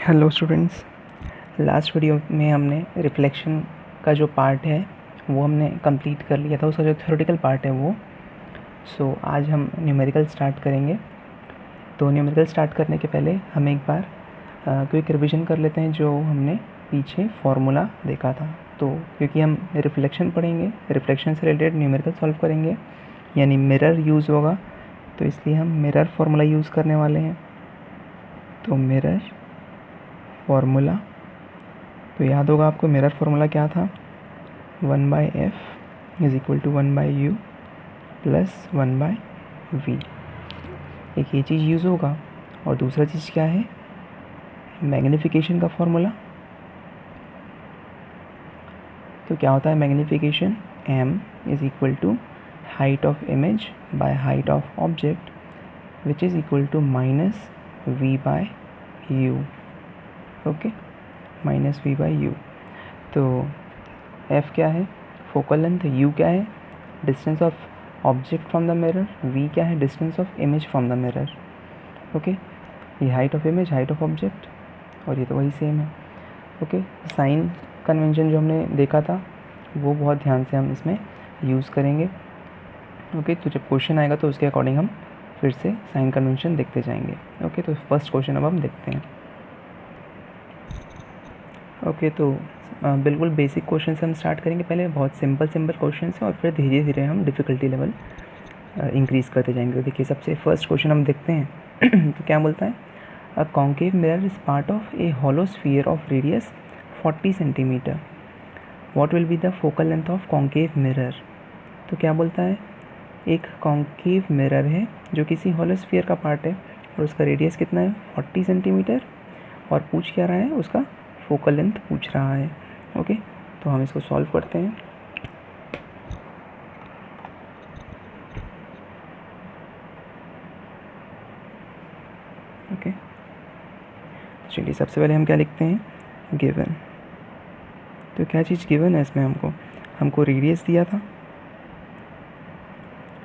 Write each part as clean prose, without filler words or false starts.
Hello students, last video में हमने reflection का जो पार्ट है वो हमने कंप्लीट कर लिया था, उसका जो थ्योरेटिकल पार्ट है वो। आज हम न्यूमेरिकल स्टार्ट करेंगे। तो न्यूमेरिकल स्टार्ट करने के पहले हम एक बार क्विक रिवीजन कर लेते हैं जो हमने पीछे फार्मूला देखा था। तो क्योंकि हम रिफ्लेक्शन पढ़ेंगे, रिफ्लेक्शन से रिलेटेड न्यूमेरिकल सॉल्व करेंगे, यानी मिरर यूज़ होगा, तो इसलिए हम मिरर फार्मूला यूज़ करने वाले हैं। तो मिरर फार्मूला, तो याद होगा आपको मिरर फार्मूला क्या था, 1/f is equal to 1/u plus 1/v। एक ये चीज़ यूज़ होगा, और दूसरा चीज़ क्या है, मैग्नीफिकेशन का फार्मूला। तो क्या होता है magnification, m is equal to height of image by height of object which is equal to minus v/u। Okay, minus v/u। तो f क्या है, फोकल लेंथ, u क्या है, distance of object from the mirror, v क्या है, distance of image from the mirror. Okay, ये height of image, height of object, और ये तो वही सेम है। ओके, साइन कन्वेंशन जो हमने देखा था वो बहुत ध्यान से हम इसमें यूज़ करेंगे। ओके, तो जब क्वेश्चन आएगा तो उसके अकॉर्डिंग हम फिर से साइन कन्वेंशन देखते जाएंगे। ओके, तो फर्स्ट क्वेश्चन अब हम देखते हैं। ओके, तो बिल्कुल बेसिक क्वेश्चन से हम स्टार्ट करेंगे। पहले बहुत सिंपल क्वेश्चन है और फिर धीरे धीरे हम डिफ़िकल्टी लेवल इंक्रीज़ करते जाएंगे। तो देखिए, सबसे फर्स्ट क्वेश्चन हम देखते हैं। तो क्या बोलता है, अ concave mirror is part of A hollow sphere of radius 40 centimetre. What will be the focal length of concave mirror. तो क्या बोलता है, एक कॉन्केव मिरर है जो किसी हॉलो स्फीयर का पार्ट है और उसका रेडियस कितना है, 40 सेंटीमीटर, और पूछ क्या रहा है, उसका फोकल लेंथ पूछ रहा है। ओके, तो हम इसको सॉल्व करते हैं। ओके, चलिए सबसे पहले हम क्या लिखते हैं, गिवन। तो क्या चीज़ गिवन है इसमें, हमको रेडियस दिया था,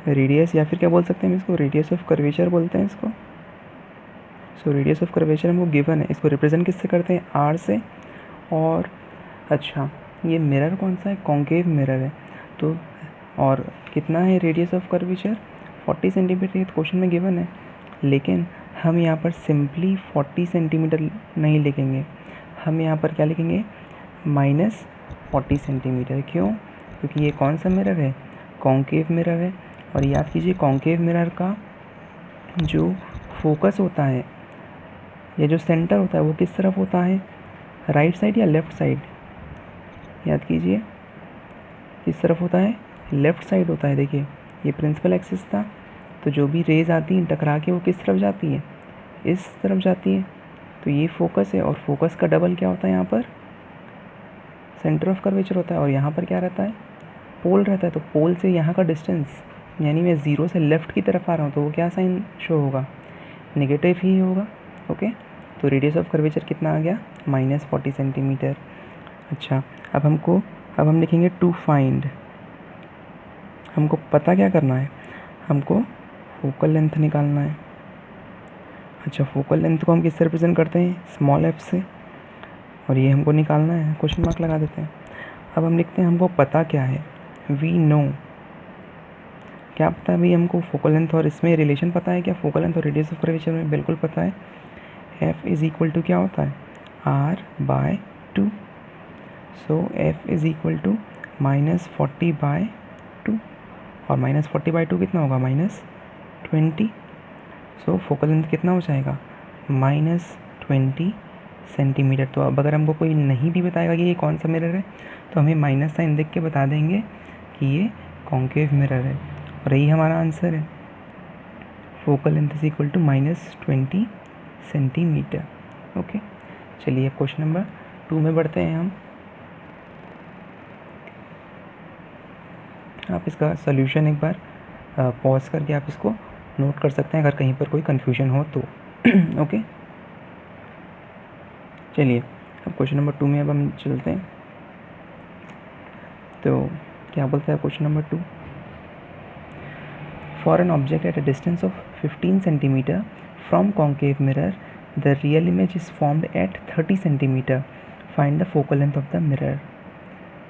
रेडियस, या फिर क्या बोल सकते हैं हम इसको, रेडियस ऑफ कर्वेचर बोलते हैं इसको। सो रेडियस ऑफ कर्वेचर हमको गिवन है, इसको रिप्रेजेंट किससे करते हैं, आर से। और अच्छा, ये मिरर कौन सा है, कॉन्केव मिरर है, तो और कितना है रेडियस ऑफ कर्वेचर, 40 सेंटीमीटर, ये क्वेश्चन में गिवन है। लेकिन हम यहाँ पर सिंपली 40 सेंटीमीटर नहीं लिखेंगे, हम यहाँ पर क्या लिखेंगे, माइनस 40 सेंटीमीटर। क्यों, क्योंकि ये कौन सा मिरर है, कॉन्केव मिरर है। और याद कीजिए, कॉन्केव मिरर का जो फोकस होता है या जो सेंटर होता है वो किस तरफ होता है, राइट साइड या लेफ़्ट साइड, याद कीजिए किस तरफ होता है, लेफ़्ट साइड होता है। देखिए, ये प्रिंसिपल एक्सिस था, तो जो भी रेज आती हैं टकरा के वो किस तरफ जाती है, इस तरफ जाती है। तो ये फोकस है, और फोकस का डबल क्या होता है, यहाँ पर सेंटर ऑफ कर्वेचर होता है, और यहाँ पर क्या रहता है, पोल रहता है। तो पोल से यहाँ का डिस्टेंस, यानी मैं ज़ीरो से लेफ़्ट की तरफ आ रहा हूँ, तो वो क्या साइन शो होगा, नेगेटिव ही होगा। ओके, तो रेडियस ऑफ कर्वेचर कितना आ गया, माइनस 40 सेंटीमीटर। अच्छा, अब हम लिखेंगे टू फाइंड, हमको पता क्या करना है, हमको फोकल लेंथ निकालना है। अच्छा, फोकल लेंथ को हम किससे रिप्रेजेंट करते हैं, स्मॉल एफ से, और ये हमको निकालना है, क्वेश्चन मार्क लगा देते हैं। अब हम लिखते हैं हमको पता क्या है, वी नो, क्या पता है भाई हमको, फोकल लेंथ और इसमें रिलेशन पता है क्या, फोकल लेंथ और रेडियस ऑफ कर्वेचर में बिल्कुल पता है। एफ इज़ इक्वल टू क्या होता है, r/2। So F is equal to -40/2, और -40/2 कितना होगा, -20। सो फोकल लेंथ कितना हो जाएगा, -20 सेंटीमीटर। तो अब अगर हमको कोई नहीं भी बताएगा कि ये कौन सा मिरर है, तो हमें माइनस साइन देख के बता देंगे कि ये कॉन्केव मिरर है, और यही हमारा आंसर है। Focal length is equal to -20 centimetre. Okay, चलिए अब क्वेश्चन नंबर 2 में बढ़ते हैं हम। आप इसका सोल्यूशन एक बार पॉज करके आप इसको नोट कर सकते हैं अगर कहीं पर कोई कन्फ्यूजन हो तो। ओके, चलिए अब क्वेश्चन नंबर 2 में अब हम चलते हैं। तो क्या बोलता है question number 2, for an object at a distance of 15 centimetre from concave mirror the real image is formed at 30 centimetre, find the focal length of the mirror.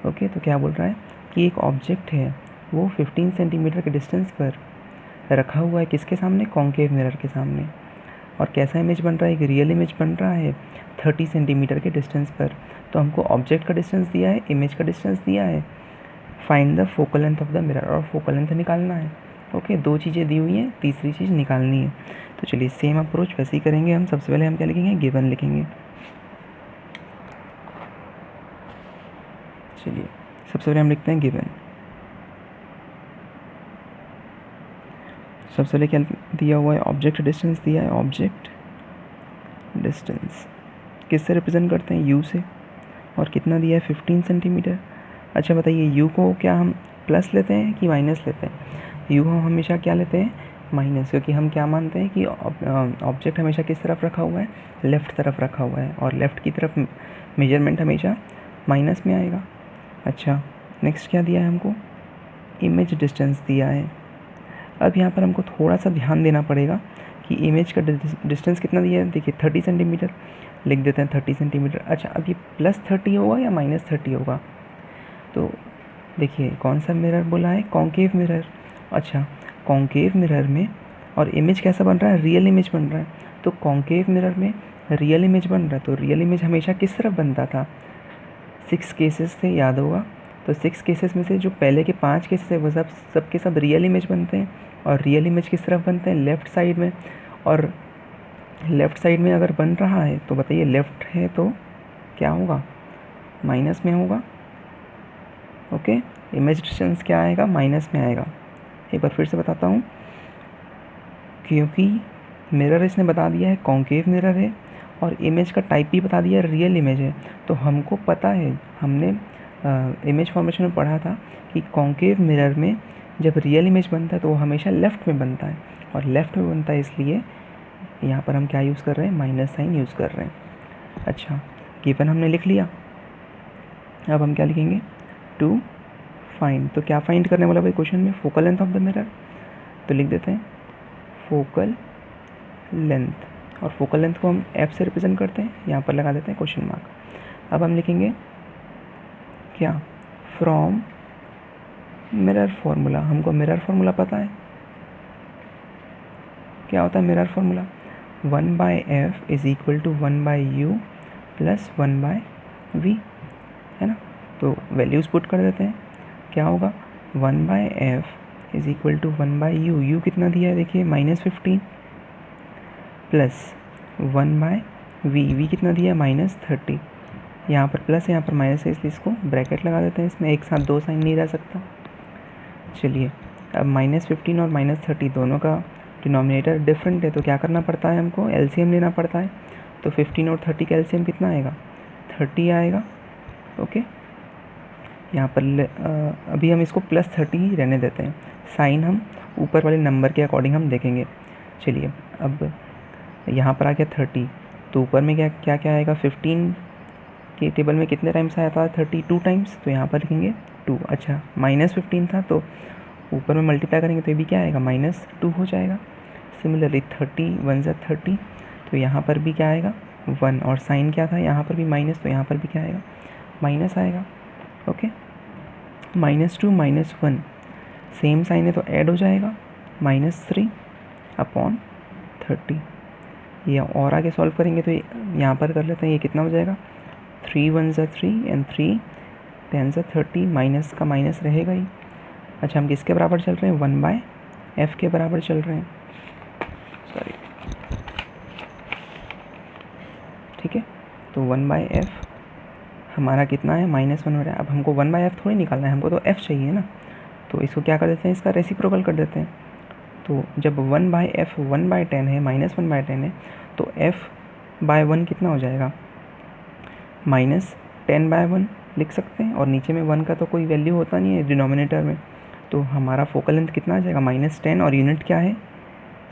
Okay, तो क्या बोल रहा है कि एक ऑब्जेक्ट है वो 15 सेंटीमीटर के डिस्टेंस पर रखा हुआ है, किसके सामने? कॉन्केव मिरर के सामने। और कैसा इमेज बन रहा है? एक रियल इमेज बन रहा है 30 सेंटीमीटर के डिस्टेंस पर। तो हमको ऑब्जेक्ट का डिस्टेंस दिया है, इमेज का डिस्टेंस दिया है, find the focal length of the mirror, और फोकल लेंथ निकालना है। ओके, दो चीज़ें दी हुई हैं, तीसरी चीज़ निकालनी है। तो चलिए सेम अप्रोच वैसे ही करेंगे हम। सबसे पहले हम क्या लिखेंगे? गिवन लिखेंगे। चलिए सबसे पहले हम लिखते हैं गिवन। सबसे पहले क्या दिया हुआ है? ऑब्जेक्ट डिस्टेंस दिया है। ऑब्जेक्ट डिस्टेंस किससे रिप्रेजेंट करते हैं? यू से। और कितना दिया है? 15 सेंटीमीटर। अच्छा बताइए, यू को क्या हम प्लस लेते हैं कि माइनस लेते हैं? यू हम हमेशा क्या लेते हैं? माइनस, क्योंकि हम क्या मानते हैं कि ऑब्जेक्ट हमेशा किस तरफ रखा हुआ है? लेफ़्ट तरफ रखा हुआ है, और लेफ़्ट की तरफ मेजरमेंट हमेशा माइनस में आएगा। अच्छा, नेक्स्ट क्या दिया है हमको? इमेज डिस्टेंस दिया है। अब यहाँ पर हमको थोड़ा सा ध्यान देना पड़ेगा कि इमेज का डिस्टेंस कितना दिया है। देखिए 30 सेंटीमीटर लिख देते हैं, 30 सेंटीमीटर। अच्छा, अब ये +30 होगा या -30 होगा? तो देखिए कौन सा मिरर बोला है? Concave mirror. अच्छा, कॉन्केव मिरर में और इमेज कैसा बन रहा है? रियल इमेज बन रहा है। तो कॉन्केव मिरर में रियल इमेज बन रहा है, तो रियल इमेज हमेशा किस तरफ बनता था? 6 केसेस थे, याद होगा। तो 6 केसेस में से जो पहले के 5 केसेस है वो सब के सब रियल इमेज बनते हैं। और रियल इमेज किस तरफ बनते हैं? लेफ़्ट साइड में। और लेफ़्ट साइड में अगर बन रहा है तो बताइए, लेफ़्ट है तो क्या होगा? माइनस में होगा। ओके, इमेज डिस्टेंस क्या आएगा? माइनस में आएगा। एक बार फिर से बताता हूँ, क्योंकि मिरर इसने बता दिया है कॉन्केव मिरर है, और इमेज का टाइप भी बता दिया है रियल इमेज है। तो हमको पता है, हमने इमेज फॉर्मेशन में पढ़ा था कि कॉन्केव मिरर में जब रियल इमेज बनता है तो वो हमेशा लेफ़्ट में बनता है, और लेफ़्ट में बनता है इसलिए यहाँ पर हम क्या यूज़ कर रहे हैं? माइनस साइन यूज़ कर रहे हैं। अच्छा, गिवन हमने लिख लिया। अब हम क्या लिखेंगे? To find. तो क्या फाइंड करने वाला भाई क्वेश्चन में? Focal length of the mirror. तो लिख देते हैं फोकल लेंथ, और फोकल लेंथ को हम एफ से रिप्रेजेंट करते हैं, यहाँ पर लगा देते हैं क्वेश्चन मार्क। अब हम लिखेंगे क्या? From mirror formula. हमको मिरर फार्मूला पता है, क्या होता है mirror formula? 1/f is equal to 1/u plus 1/v, है ना। तो वैल्यूज़ पुट कर देते हैं, क्या होगा? 1/f is equal to 1/u। You कितना दिया है? देखिए -15, प्लस 1/v। वी कितना दिया है? -30। यहाँ पर प्लस है, यहाँ पर माइनस है, इसलिए इसको ब्रैकेट लगा देते हैं। इसमें एक साथ दो साइन नहीं रह सकता। चलिए, अब -15 और -30 दोनों का डिनोमिनेटर डिफरेंट है, तो क्या करना पड़ता है हमको? एलसीएम लेना पड़ता है। तो 15 और 30 का एलसीएम कितना आएगा? 30 आएगा। ओके, यहाँ पर अभी हम इसको +30 ही रहने देते हैं। साइन हम ऊपर वाले नंबर के अकॉर्डिंग हम देखेंगे। चलिए, अब यहाँ पर आ गया 30, तो ऊपर में क्या क्या क्या आएगा? 15 के टेबल में कितने टाइम्स आया था? 32 टाइम्स, तो यहाँ पर लिखेंगे 2। अच्छा, -15 था तो ऊपर में मल्टीप्लाई करेंगे तो ये भी क्या आएगा? -2 हो जाएगा। सिमिलरली 30 1 ज़ा 30, तो यहाँ पर भी क्या आएगा? 1। और साइन क्या था? यहाँ पर भी माइनस, तो यहाँ पर भी क्या आएगा? माइनस आएगा। ओके, -2 -1 सेम साइन है तो ऐड हो जाएगा, -3/30। ये और आगे सॉल्व करेंगे तो यहाँ पर कर लेते हैं, ये कितना हो जाएगा? 3 1 ज़ा 3 एंड 3 10 ज़ा 30, माइनस का माइनस रहेगा ही। अच्छा, हम किसके बराबर चल रहे हैं? 1/f के बराबर चल रहे हैं, सॉरी, ठीक है। तो 1/f हमारा कितना है? -1 हो रहा है। अब हमको 1/f थोड़ी निकालना है, हमको तो f चाहिए ना। तो इसको क्या कर देते हैं? इसका रेसिप्रोकल कर देते हैं। तो जब 1/f 1/10 है, -1/10 है, तो f/1 कितना हो जाएगा? -10/1 लिख सकते हैं, और नीचे में 1 का तो कोई वैल्यू होता नहीं है डिनोमिनेटर में। तो हमारा फोकल लेंथ कितना आ जाएगा? -10, और यूनिट क्या है?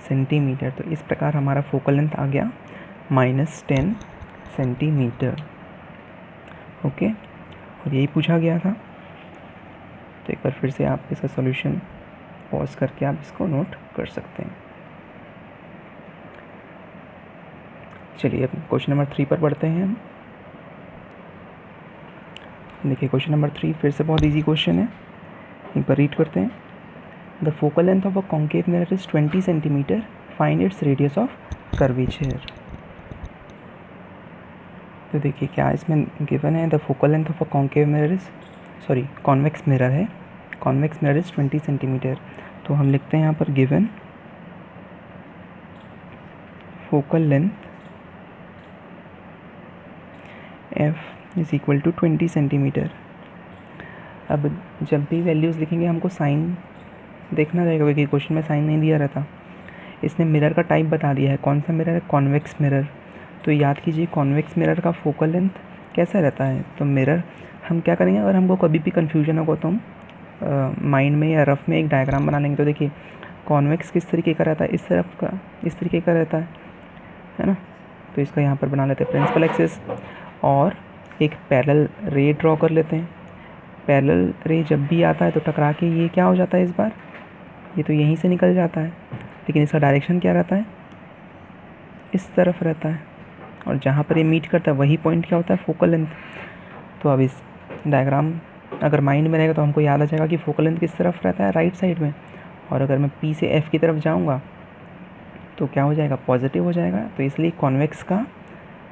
सेंटीमीटर। तो इस प्रकार हमारा फोकल लेंथ आ गया -10 सेंटीमीटर। ओके, और यही पूछा गया था। तो एक बार फिर से आप इसका सॉल्यूशन पॉज करके आप इसको नोट कर सकते हैं। चलिए अब क्वेश्चन नंबर 3 पर बढ़ते हैं हम। देखिए क्वेश्चन नंबर 3 फिर से बहुत इजी क्वेश्चन है, एक बार रीड करते हैं। The focal length of a concave mirror is 20 centimeter, find its radius of curvature. तो देखिए क्या इसमें गिवन है, the focal length of a concave mirror is convex mirror है, कॉन्वेक्स मिरर इज 20 सेंटीमीटर। तो हम लिखते हैं यहाँ पर given focal length f is equal to 20 centimeter. अब जब भी वैल्यूज़ लिखेंगे हमको साइन देखना रहेगा, क्योंकि क्वेश्चन में साइन नहीं दिया रहता। इसने मिरर का टाइप बता दिया है, कौन सा मिरर है, कॉन्वेक्स मिरर। तो याद कीजिए कॉन्वेक्स मिरर का फोकल लेंथ कैसा रहता है। तो मिरर हम क्या करेंगे, अगर हमको कभी भी कन्फ्यूजन होगा तो हम माइंड में या रफ में एक डायग्राम बना लेंगे। तो देखिए कॉन्वेक्स किस तरीके का रहता है, इस तरफ का इस तरीके का रहता है ना। तो इसका यहाँ पर बना लेते हैं प्रिंसिपल एक्सिस, और एक पैरेलल रे ड्रॉ कर लेते हैं। पैरेलल रे जब भी आता है तो टकरा के ये क्या हो जाता है, इस बार ये तो यहीं से निकल जाता है, लेकिन इसका डायरेक्शन क्या रहता है, इस तरफ रहता है। और जहाँ पर ये मीट करता है वही पॉइंट क्या होता है, फोकल लेंथ। तो अब इस डायग्राम अगर माइंड में रहेगा तो हमको याद आ जाएगा कि फोकल लेंथ किस तरफ रहता है, राइट साइड में। और अगर मैं P से F की तरफ जाऊँगा तो क्या हो जाएगा, पॉजिटिव हो जाएगा। तो इसलिए कॉन्वेक्स का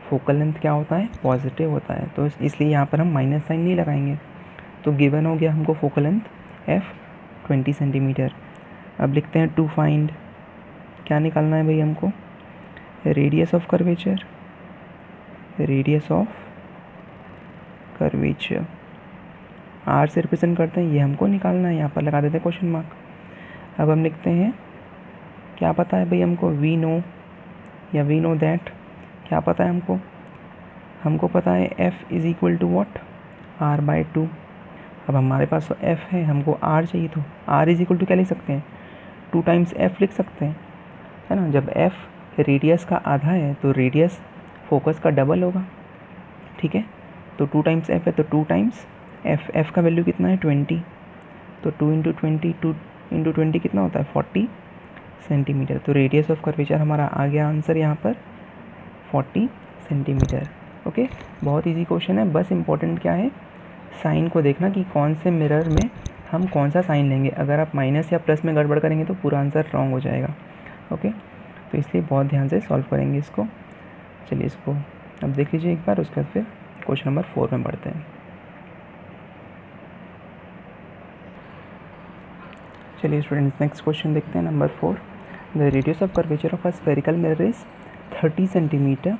फोकल लेंथ क्या होता है, पॉजिटिव होता है। तो इसलिए यहाँ पर हम माइनस साइन नहीं लगाएंगे। तो गिवन हो गया हमको फोकल लेंथ F 20 सेंटीमीटर। अब लिखते हैं टू फाइंड, क्या निकालना है भाई हमको, radius of curvature, radius of curvature R से रिप्रेजेंट करते हैं, ये हमको निकालना है। यहाँ पर लगा देते हैं क्वेश्चन मार्क। अब हम लिखते हैं क्या पता है भाई हमको, वी नो या वी नो दैट, क्या पता है हमको पता है F is equal to what, R/2। अब हमारे पास तो F है, हमको R चाहिए, तो R इज़ इक्वल टू क्या लिख सकते हैं, 2 टाइम्स F लिख सकते हैं, है ना। जब F रेडियस का आधा है तो रेडियस फोकस का डबल होगा, ठीक है। तो 2 टाइम्स F है तो 2 टाइम्स F का वैल्यू कितना है, 20। तो 2 इंटू 20 कितना होता है, 40 सेंटीमीटर। तो रेडियस ऑफ कर्वेचर हमारा आ गया आंसर यहाँ पर 40 सेंटीमीटर। ओके, बहुत इजी क्वेश्चन है। बस इम्पोर्टेंट क्या है, साइन को देखना कि कौन से मिरर में हम कौन सा साइन लेंगे। अगर आप माइनस या प्लस में गड़बड़ करेंगे तो पूरा आंसर रॉन्ग हो जाएगा। ओके, तो इसलिए बहुत ध्यान से सॉल्व करेंगे इसको। चलिए इसको अब देख लीजिए एक बार, उसके बाद फिर क्वेश्चन नंबर 4 में बढ़ते हैं। चलिए स्टूडेंट्स नेक्स्ट क्वेश्चन देखते हैं, number 4। The radius of curvature of a spherical mirror is 30 centimetre,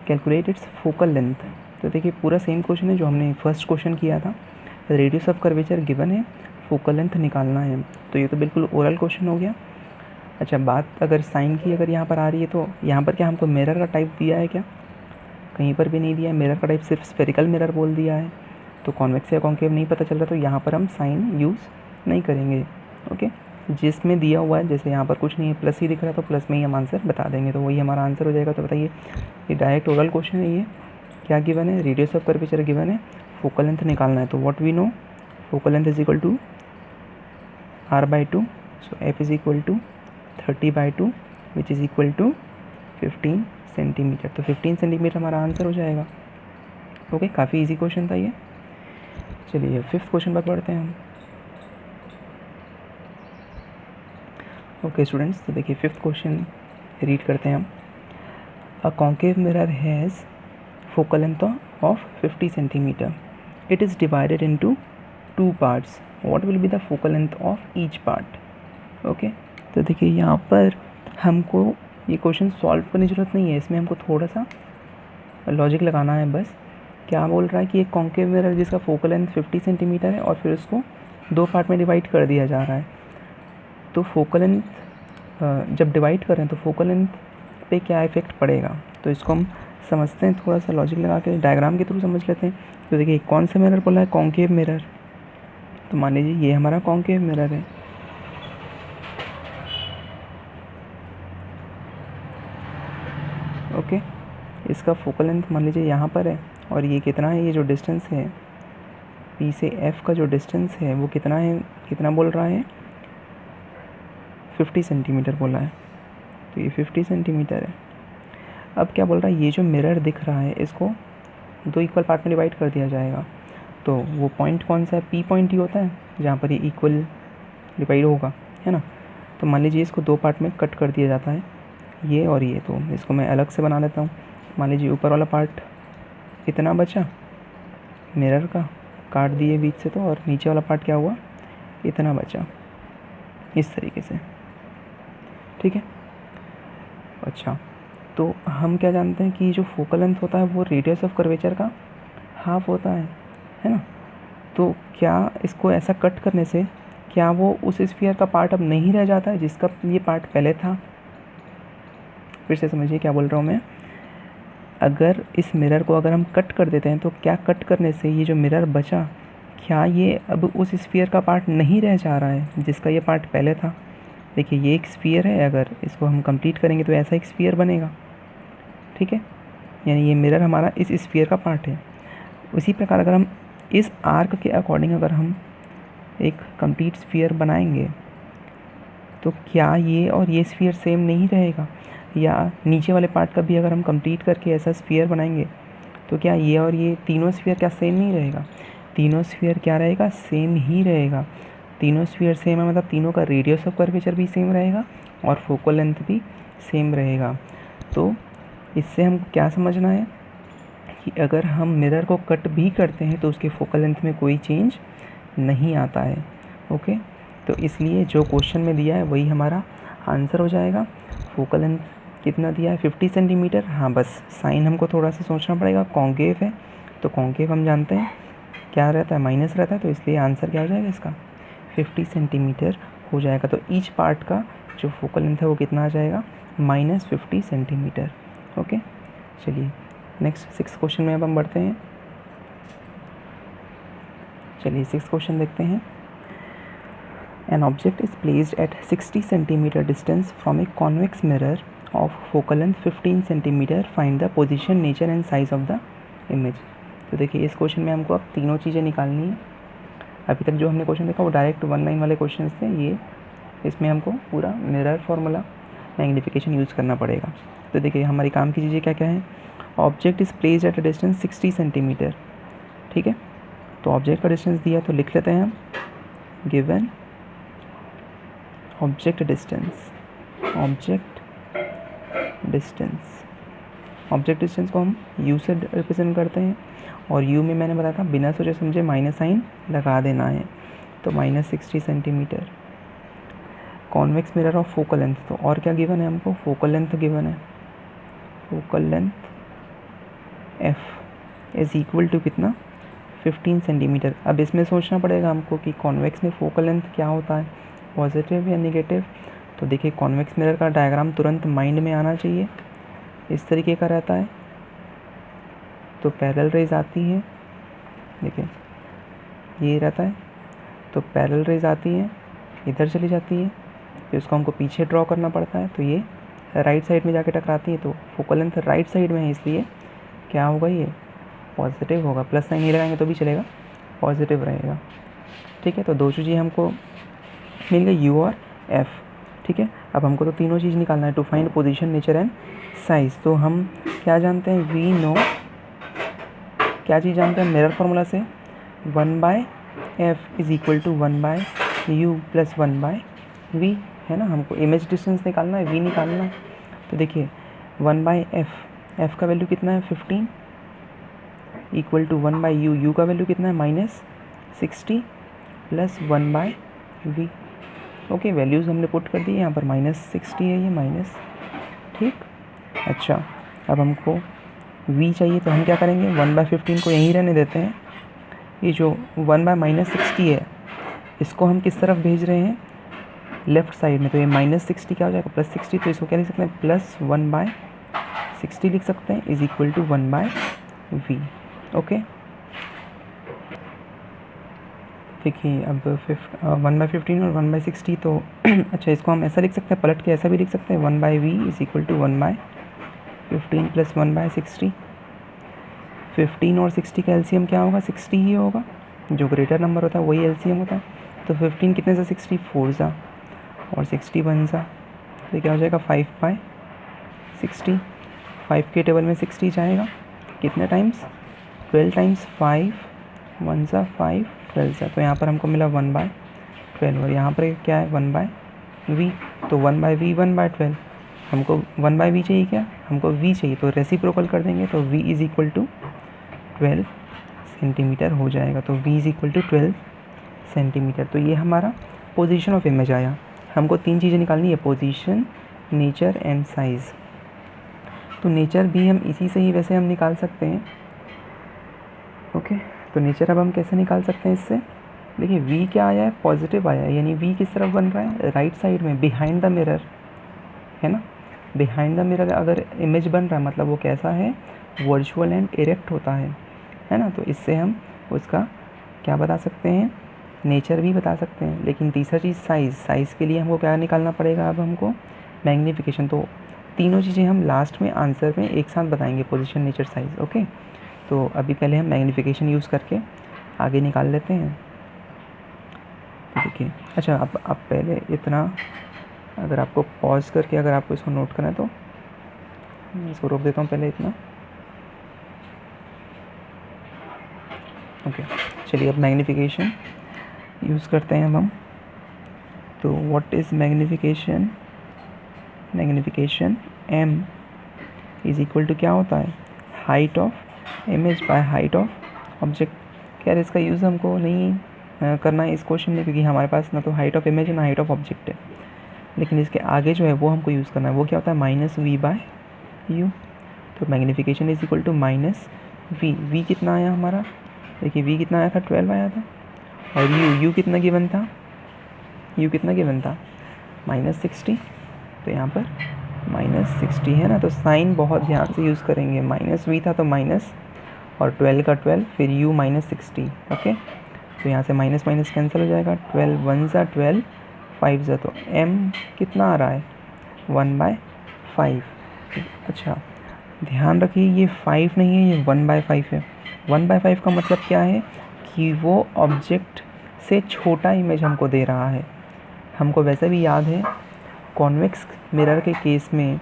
calculate its focal length. तो देखिए पूरा सेम क्वेश्चन है जो हमने फर्स्ट क्वेश्चन किया था। रेडियस ऑफ कर्वेचर गिवन है, फोकल लेंथ निकालना है। तो ये तो बिल्कुल ओरल क्वेश्चन हो गया। अच्छा, बात अगर साइन की अगर यहाँ पर आ रही है तो यहाँ पर क्या हमको मिरर का टाइप दिया है क्या, कहीं पर भी नहीं दिया है। मिरर का टाइप सिर्फ स्फेरिकल मिरर बोल दिया है, तो कॉन्वेक्स या कॉन्केव नहीं पता चल रहा, तो यहाँ पर हम साइन यूज़ नहीं करेंगे। ओके, जिसमें दिया हुआ है, जैसे यहाँ पर कुछ नहीं है, प्लस ही दिख रहा है, तो प्लस में ही हम आंसर बता देंगे, तो वही हमारा आंसर हो जाएगा। तो बताइए, ये डायरेक्ट ओरल क्वेश्चन है। ये क्या गिवन है, रेडियस ऑफ कर्वेचर गिवन है, फोकल लेंथ निकालना है। तो what we know, focal length is equal to R/2, so F is equal to 30/2 which is equal to 15 centimeter. तो 15 सेंटीमीटर हमारा आंसर हो जाएगा। ओके, काफ़ी इजी क्वेश्चन था ये। चलिए 5th क्वेश्चन पर पढ़ते हैं हम। ओके स्टूडेंट्स, तो देखिए 5th क्वेश्चन रीड करते हैं हम। अ concave mirror has focal length of 50 centimetre, it is divided into 2 parts, what will be the focal length of each part. Okay, तो देखिए यहाँ पर हमको ये क्वेश्चन सॉल्व करने की ज़रूरत नहीं है, इसमें हमको थोड़ा सा लॉजिक लगाना है बस। क्या बोल रहा है कि एक कॉन्केव मिरर जिसका फोकल लेंथ 50 सेंटीमीटर है और फिर उसको 2 पार्ट में डिवाइड कर दिया जा रहा है, तो फोकल लेंथ जब डिवाइड कर रहे हैं तो फोकल लेंथ पे क्या इफेक्ट पड़ेगा, तो इसको हम समझते हैं, थोड़ा सा लॉजिक लगा के डायग्राम के थ्रू समझ लेते हैं। तो देखिए कौन सा मिरर बोला है, कॉन्केव मिरर। तो मान लीजिए ये हमारा कॉन्केव मिरर है, ओके। इसका फोकल लेंथ मान लीजिए यहाँ पर है, और ये कितना है, ये जो डिस्टेंस है P से F का जो डिस्टेंस है वो कितना है, कितना बोल रहा है, 50 सेंटीमीटर बोला है। तो ये 50 सेंटीमीटर है। अब क्या बोल रहा है, ये जो मिरर दिख रहा है इसको 2 इक्वल पार्ट में डिवाइड कर दिया जाएगा। तो वो पॉइंट कौन सा है, पी पॉइंट ही होता है जहाँ पर ये इक्वल डिवाइड होगा, है ना। तो मान लीजिए इसको 2 पार्ट में कट कर दिया जाता है, ये और ये। तो इसको मैं अलग से बना लेता हूँ। मान लीजिए ऊपर वाला पार्ट इतना बचा मिरर का, काट दिए बीच से तो, और नीचे वाला पार्ट क्या हुआ, इतना बचा, इस तरीके से, ठीक है। अच्छा, तो हम क्या जानते हैं कि जो फोकल लेंथ होता है वो रेडियस ऑफ कर्वेचर का हाफ होता है ना। तो क्या इसको ऐसा कट करने से क्या वो उस स्फीयर का पार्ट अब नहीं रह जाता है जिसका ये पार्ट पहले था। फिर से समझिए क्या बोल रहा हूँ मैं। अगर इस मिरर को अगर हम कट कर देते हैं तो क्या कट करने से ये जो मिरर बचा, क्या ये अब उस स्फीयर का पार्ट नहीं रह जा रहा है जिसका ये पार्ट पहले था। देखिए ये एक स्फीयर है, अगर इसको हम कंप्लीट करेंगे तो ऐसा एक स्फीयर बनेगा, ठीक है। यानी ये मिरर हमारा इस स्फीयर का पार्ट है। उसी प्रकार अगर हम इस आर्क के अकॉर्डिंग अगर हम एक कंप्लीट स्फीयर बनाएंगे तो क्या ये और ये स्फीयर सेम नहीं रहेगा, या नीचे वाले पार्ट का भी अगर हम कंप्लीट करके ऐसा स्फीयर बनाएंगे तो क्या ये और ये तीनों स्फीयर क्या सेम नहीं रहेगा। तीनों स्फीयर क्या रहेगा, सेम ही रहेगा। तीनों स्फीयर सेम है मतलब तीनों का रेडियस ऑफ कर्वेचर भी सेम रहेगा और फोकल लेंथ भी सेम रहेगा। तो इससे हम क्या समझना है कि अगर हम मिरर को कट भी करते हैं तो उसके फोकल लेंथ में कोई चेंज नहीं आता है। ओके, तो इसलिए जो क्वेश्चन में दिया है वही हमारा आंसर हो जाएगा। फोकल लेंथ कितना दिया है, 50 सेंटीमीटर। हाँ, बस साइन हमको थोड़ा सा सोचना पड़ेगा, कॉन्केव है तो कॉन्केव हम जानते हैं क्या रहता है, माइनस रहता है, तो इसलिए आंसर क्या हो जाएगा इसका 50 सेंटीमीटर हो जाएगा। तो ईच पार्ट का जो फोकल लेंथ है वो कितना आ जाएगा, -50 सेंटीमीटर। ओके, चलिए नेक्स्ट 6 क्वेश्चन में अब हम बढ़ते हैं। चलिए 6 क्वेश्चन देखते हैं। An object is placed at 60 centimeter distance from a convex mirror of focal length 15 centimeter. Find the position, nature and size of the image. तो देखिए इस क्वेश्चन में हमको अब तीनों चीज़ें निकालनी है। अभी तक जो हमने क्वेश्चन देखा वो डायरेक्ट 1 लाइन वाले क्वेश्चन थे, ये इसमें हमको पूरा मिरर फार्मूला मैग्नीफिकेशन यूज़ करना पड़ेगा। तो देखिए हमारी काम की चीज़ें क्या क्या हैं। Object is placed at a distance 60 centimetre, ठीक है। तो ऑब्जेक्ट का डिस्टेंस दिया तो लिख लेते हैं हम, given object distance. Object distance को हम u से रिप्रेजेंट करते हैं, और u में मैंने बताया था बिना सोचे समझे माइनस साइन लगा देना है। तो -60 centimeter. Convex mirror of focal length, तो और क्या गिवन है हमको, फोकल लेंथ गिवन है। Focal length f is equal to कितना, 15 सेंटीमीटर। अब इसमें सोचना पड़ेगा हमको कि कॉन्वेक्स में फोकल लेंथ क्या होता है, पॉजिटिव या नेगेटिव। तो देखिए कॉन्वेक्स मिरर का डायग्राम तुरंत माइंड में आना चाहिए, इस तरीके का रहता है। तो पैरेलल रेज आती है, देखिए ये रहता है, तो पैरेलल रेज आती है, इधर चली जाती है, फिर उसको हमको पीछे ड्रॉ करना पड़ता है, तो ये राइट साइड में जाके टकराती है। तो फोकल लेंथ राइट साइड में है, इसलिए क्या होगा, ये पॉजिटिव होगा। प्लस साइन नहीं लगाएंगे तो भी चलेगा, पॉजिटिव रहेगा, ठीक है। तो दो चीज़ें हमको मिल गई, u और f, ठीक है। अब हमको तो तीनों चीज़ निकालना है, to find position, nature and size. तो हम क्या जानते हैं, वी नो, क्या चीज़ जानते हैं मिरर फार्मूला से, 1/f is equal to 1/u plus 1/v, है ना। हमको इमेज डिस्टेंस निकालना है, v निकालना है। तो देखिए 1/f, f का वैल्यू कितना है 15, इक्वल टू 1/u, u का वैल्यू कितना है -60 प्लस 1/v। ओके, वैल्यूज़ हमने पुट कर दी, यहाँ पर -60 है ये माइनस, ठीक। अच्छा, अब हमको v चाहिए, तो हम क्या करेंगे, 1/15 को यहीं रहने देते हैं। ये जो 1/-60 है इसको हम किस तरफ भेज रहे हैं, लेफ़्ट साइड में। तो ये -60 क्या हो जाएगा, +60। तो इसको क्या लिख सकते हैं, +1/60 लिख सकते हैं, is equal to 1/v। Okay, देखिए अब 1/15 और 1/60, तो अच्छा इसको हम ऐसा लिख सकते हैं, पलट के ऐसा भी लिख सकते हैं, 1/v is equal to 1/15 plus 1/60। 15 और 60 का एलसीएम क्या होगा, 60 ही होगा, जो ग्रेटर नंबर होता है वही एलसीएम होता है। तो 15 कितने से 60, 4 सा, और 60 1 सा, तो क्या हो जाएगा 5/60। 5 के टेबल में 60 जाएगा कितने टाइम्स, 12 टाइम्स 5 1 सा 5 12 सा, तो यहाँ पर हमको मिला 1/12 और यहाँ पर क्या है 1/v, तो 1/v 1/12, हमको 1/v चाहिए क्या, हमको v चाहिए, तो रेसिप्रोकल कर देंगे तो v is equal to 12 centimeter हो जाएगा, तो v is equal to 12 centimeter. तो ये हमारा पोजीशन ऑफ इमेज आया। हमको 3 चीज़ें निकालनी है, पोजीशन, नेचर एंड साइज़। तो नेचर भी हम इसी से ही वैसे हम निकाल सकते हैं। ओके, तो नेचर अब हम कैसे निकाल सकते हैं इससे, देखिए v क्या आया है, पॉजिटिव आया है, यानी v किस तरफ बन रहा है, राइट साइड में, बिहाइंड द मिरर, है ना। बिहाइंड द मिरर अगर इमेज बन रहा है मतलब वो कैसा है, वर्चुअल एंड इरेक्ट होता है ना। तो इससे हम उसका क्या बता सकते हैं, नेचर भी बता सकते हैं। लेकिन तीसरा चीज़ साइज़ के लिए हमको क्या निकालना पड़ेगा, अब हमको मैग्नीफिकेशन। तो तीनों चीज़ें हम लास्ट में आंसर में एक साथ बताएंगे, पोजीशन, नेचर, साइज़। ओके, तो अभी पहले हम मैग्नीफिकेशन यूज़ करके आगे निकाल लेते हैं। देखिए, अच्छा अब पहले इतना, अगर आपको पॉज करके अगर आपको इसको नोट करना है तो मैं इसको रोक देता हूँ पहले इतना। ओके, चलिए अब मैग्नीफिकेशन यूज़ करते हैं हम। तो what is magnification, magnification m is equal to क्या होता है, height of image by height of object. खैर इसका यूज़ हमको नहीं करना है इस क्वेश्चन में, क्योंकि हमारे पास ना तो हाइट ऑफ इमेज है ना हाइट ऑफ ऑब्जेक्ट है। लेकिन इसके आगे जो है वो हमको यूज़ करना है, वो क्या होता है, -v/u। तो magnification is equal to -v। v कितना आया हमारा, देखिए v कितना आया था, 12 आया था। और u कितना गिवन था, u कितना गिवन था, -60। तो यहाँ पर -60 है ना, तो साइन बहुत ध्यान से यूज़ करेंगे। -v था तो माइनस और 12 का 12, फिर u -60। ओके, तो यहाँ से माइनस माइनस कैंसिल हो जाएगा, 12 1 सा 12 5 सा, तो m कितना आ रहा है, 1/5। अच्छा ध्यान रखिए ये 5 नहीं है, ये 1/5 है। 1/5 का मतलब क्या है कि वो ऑब्जेक्ट से छोटा इमेज हमको दे रहा है। हमको वैसे भी याद है कॉन्वेक्स मिरर के केस में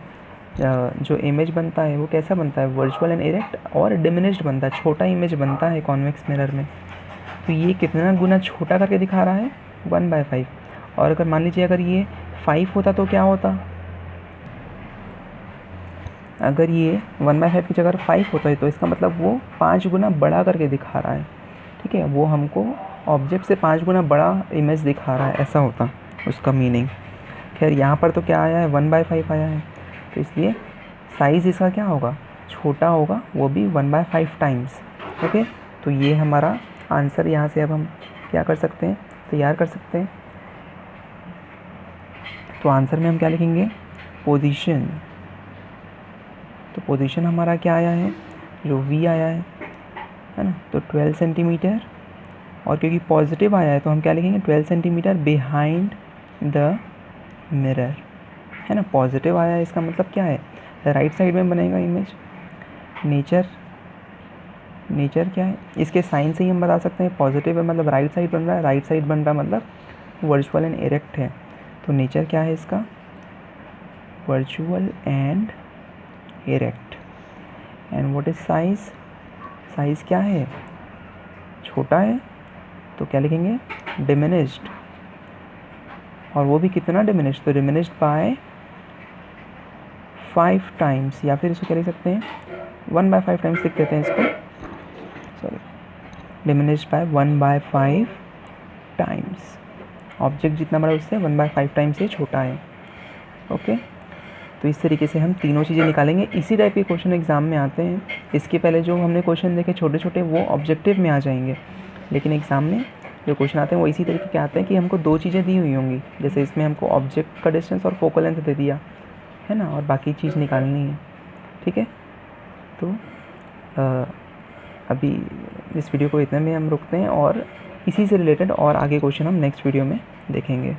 जो इमेज बनता है वो कैसा बनता है, वर्चुअल एंड इरेक्ट और डिमिनिश्ड बनता है, छोटा इमेज बनता है कॉन्वेक्स मिरर में। तो ये कितना गुना छोटा करके दिखा रहा है, 1/5। और अगर मान लीजिए अगर ये 5 होता तो क्या होता, अगर ये 1/5 की जगह 5 होता है तो इसका मतलब वो 5 गुना बड़ा करके दिखा रहा है। ठीक है, वो हमको ऑब्जेक्ट से 5 गुना बड़ा इमेज दिखा रहा है, ऐसा होता उसका मीनिंग। खैर यहाँ पर तो क्या आया है, 1/5 आया है, तो इसलिए साइज़ इसका क्या होगा, छोटा होगा, वो भी 1/5 टाइम्स। ओके, तो ये हमारा आंसर यहाँ से अब हम क्या कर सकते हैं, तैयार कर सकते हैं। तो आंसर में हम क्या लिखेंगे, पोजीशन। तो पोजीशन हमारा क्या आया है, जो v आया है ना, तो 12 सेंटीमीटर, और क्योंकि पॉजिटिव आया है तो हम क्या लिखेंगे, 12 सेंटीमीटर बिहाइंड द मिरर, है ना। पॉजिटिव आया है इसका मतलब क्या है, राइट साइड में बनेगा इमेज। नेचर क्या है, इसके साइन से ही हम बता सकते हैं, पॉजिटिव है मतलब राइट साइड बन रहा है, राइट साइड बन रहा है मतलब वर्चुअल एंड इरेक्ट है। तो नेचर क्या है इसका, virtual and erect. And what is size, size क्या है, छोटा है, तो क्या लिखेंगे, डिमिनिश्ड। और वो भी कितना डिमिनिश्ड, तो डिमिनिश्ड बाय 5 टाइम्स, या फिर इसको क्या लिख सकते हैं, 1/5 टाइम्स लिख देते हैं इसको, sorry, diminished by 1/5 times. Object जितना बड़ा उससे 1/5 टाइम्स से छोटा है। ओके, तो इस तरीके से हम तीनों चीज़ें निकालेंगे। इसी टाइप के क्वेश्चन एग्ज़ाम में आते हैं। इसके पहले जो हमने क्वेश्चन देखे छोटे छोटे वो ऑब्जेक्टिव में आ जाएंगे, लेकिन एग्ज़ाम में जो क्वेश्चन आते हैं वो इसी तरीके के आते हैं कि हमको 2 चीज़ें दी हुई होंगी, जैसे इसमें हमको ऑब्जेक्ट का डिस्टेंस और फोकल लेंथ दे दिया है ना, और बाकी चीज़ निकालनी है। ठीक है, तो अभी इस वीडियो को इतने में हम रुकते हैं, और इसी से रिलेटेड और आगे क्वेश्चन हम नेक्स्ट वीडियो में देखेंगे।